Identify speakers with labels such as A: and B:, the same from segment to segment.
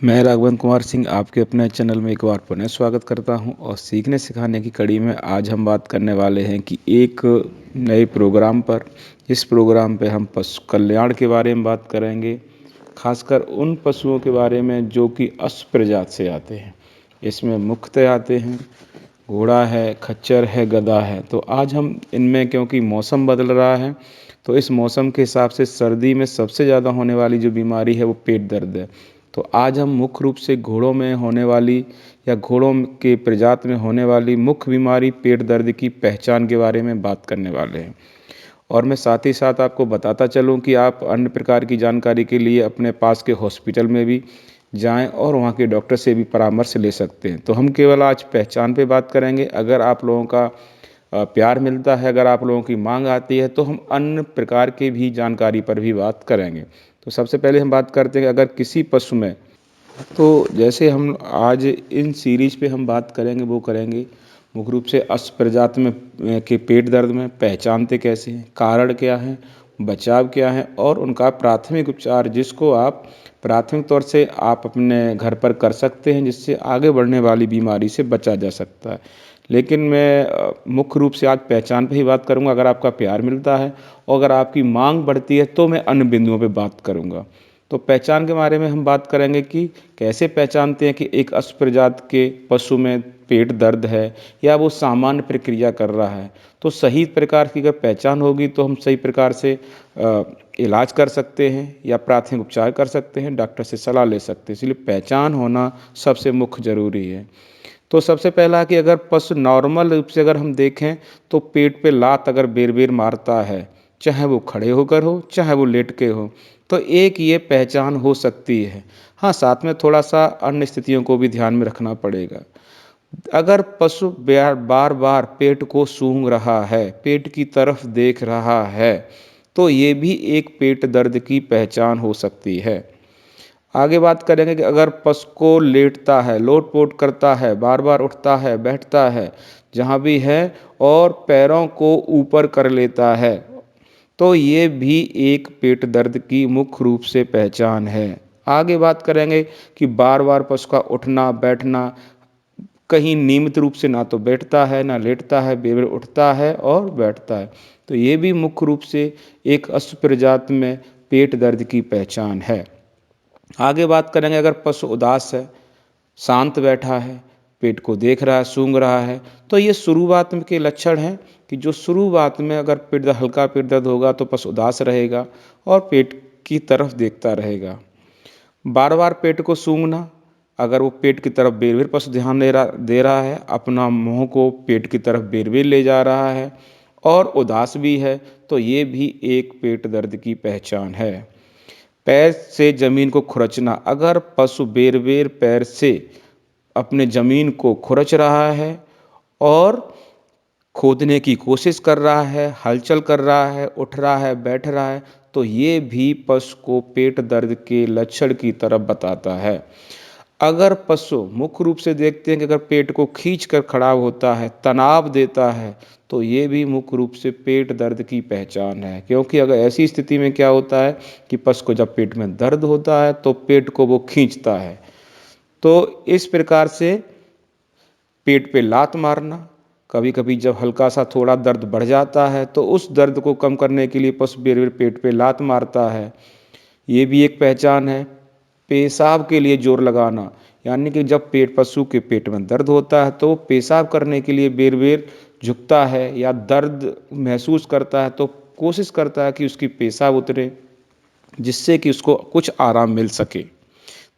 A: मैं राघवन कुमार सिंह आपके अपने चैनल में एक बार पुनः स्वागत करता हूं और सीखने सिखाने की कड़ी में आज हम बात करने वाले हैं कि एक नए प्रोग्राम पर। इस प्रोग्राम पे हम पशु कल्याण के बारे में बात करेंगे, खासकर उन पशुओं के बारे में जो कि अश्व प्रजाति से आते हैं। इसमें मुख्यतः आते हैं घोड़ा है, खच्चर है, गधा है। तो आज हम इनमें, क्योंकि मौसम बदल रहा है तो इस मौसम के हिसाब से सर्दी में सबसे ज़्यादा होने वाली जो बीमारी है वो पेट दर्द है। तो आज हम मुख्य रूप से घोड़ों में होने वाली या घोड़ों के प्रजाति में होने वाली मुख्य बीमारी पेट दर्द की पहचान के बारे में बात करने वाले हैं। और मैं साथ ही साथ आपको बताता चलूं कि आप अन्य प्रकार की जानकारी के लिए अपने पास के हॉस्पिटल में भी जाएं और वहां के डॉक्टर से भी परामर्श ले सकते हैं। तो हम केवल आज पहचान पे बात करेंगे। अगर आप लोगों का प्यार मिलता है, अगर आप लोगों की मांग आती है तो हम अन्य प्रकार के भी जानकारी पर भी बात करेंगे। तो सबसे पहले हम बात करते हैं अगर किसी पशु में, तो जैसे हम आज इन सीरीज पे हम बात करेंगे वो करेंगे मुख्य रूप से अश्व प्रजाति में के पेट दर्द में पहचानते कैसे हैं, कारण क्या है, बचाव क्या है और उनका प्राथमिक उपचार जिसको आप प्राथमिक तौर से आप अपने घर पर कर सकते हैं, जिससे आगे बढ़ने वाली बीमारी से बचा जा सकता है। लेकिन मैं मुख्य रूप से आज पहचान पे ही बात करूंगा। अगर आपका प्यार मिलता है और अगर आपकी मांग बढ़ती है तो मैं अन्य बिंदुओं पे बात करूंगा। तो पहचान के बारे में हम बात करेंगे कि कैसे पहचानते हैं कि एक अश्व प्रजाति के पशु में पेट दर्द है या वो सामान्य प्रक्रिया कर रहा है। तो सही प्रकार की अगर पहचान होगी तो हम सही प्रकार से इलाज कर सकते हैं या प्राथमिक उपचार कर सकते हैं, डॉक्टर से सलाह ले सकते हैं। इसलिए पहचान होना सबसे मुख्य ज़रूरी है। तो सबसे पहला कि अगर पशु नॉर्मल रूप से अगर हम देखें तो पेट पे लात अगर बेर बेर मारता है, चाहे वो खड़े होकर हो चाहे वो लेट के हो, तो एक ये पहचान हो सकती है। हाँ, साथ में थोड़ा सा अन्य स्थितियों को भी ध्यान में रखना पड़ेगा। अगर पशु बार बार पेट को सूंघ रहा है, पेट की तरफ देख रहा है, तो ये भी एक पेट दर्द की पहचान हो सकती है। आगे बात करेंगे कि अगर पशु को लेटता है, लोट-पोट करता है, बार-बार उठता है, बैठता है, जहाँ भी है और पैरों को ऊपर कर लेता है, तो ये भी एक पेट दर्द की मुख्य रूप से पहचान है। आगे बात करेंगे कि बार-बार पशु का उठना, बैठना, कहीं नियमित रूप से ना तो बैठता है, ना लेटता है, बेर-बेर उठता है और बैठता है। तो ये भी मुख्य रूप से एक अश्व प्रजाति में पेट दर्द की पहचान है। आगे बात करेंगे अगर पशु उदास है, शांत बैठा है, पेट को देख रहा है, सूंघ रहा है, तो ये शुरुआत के लक्षण हैं कि जो शुरुआत में अगर हल्का पेट दर्द होगा तो पशु उदास रहेगा और पेट की तरफ देखता रहेगा। बार बार पेट को सूंघना, अगर वो पेट की तरफ बेर बेर पशु ध्यान दे रहा है, अपना मुंह को पेट की तरफ बेर बेर ले जा रहा है और उदास भी है, तो ये भी एक पेट दर्द की पहचान है। पैर से जमीन को खुरचना, अगर पशु बेर बेर पैर से अपने जमीन को खुरच रहा है और खोदने की कोशिश कर रहा है, हलचल कर रहा है, उठ रहा है, बैठ रहा है, तो ये भी पशु को पेट दर्द के लक्षण की तरफ बताता है। अगर पशु मुख्य रूप से देखते हैं कि अगर पेट को खींच कर खड़ा होता है, तनाव देता है, तो ये भी मुख्य रूप से पेट दर्द की पहचान है। क्योंकि अगर ऐसी स्थिति में क्या होता है कि पशु को जब पेट में दर्द होता है तो पेट को वो खींचता है। तो इस प्रकार से पेट पे लात मारना, कभी कभी जब हल्का सा थोड़ा दर्द बढ़ जाता है तो उस दर्द को कम करने के लिए पशु बेर बेर पेट पे लात मारता है, ये भी एक पहचान है। पेशाब के लिए जोर लगाना, यानी कि जब पशु के पेट में दर्द होता है तो वो पेशाब करने के लिए बेर बेर झुकता है या दर्द महसूस करता है तो कोशिश करता है कि उसकी पेशाब उतरे, जिससे कि उसको कुछ आराम मिल सके।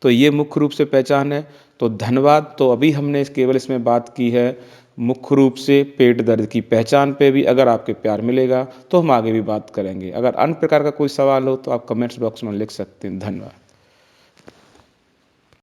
A: तो ये मुख्य रूप से पहचान है। तो धन्यवाद। तो अभी हमने केवल इसमें बात की है मुख्य रूप से पेट दर्द की पहचान पे भी। अगर आपके प्यार मिलेगा तो हम आगे भी बात करेंगे। अगर अन्य प्रकार का कोई सवाल हो तो आप कमेंट्स बॉक्स में लिख सकते हैं। धन्यवाद।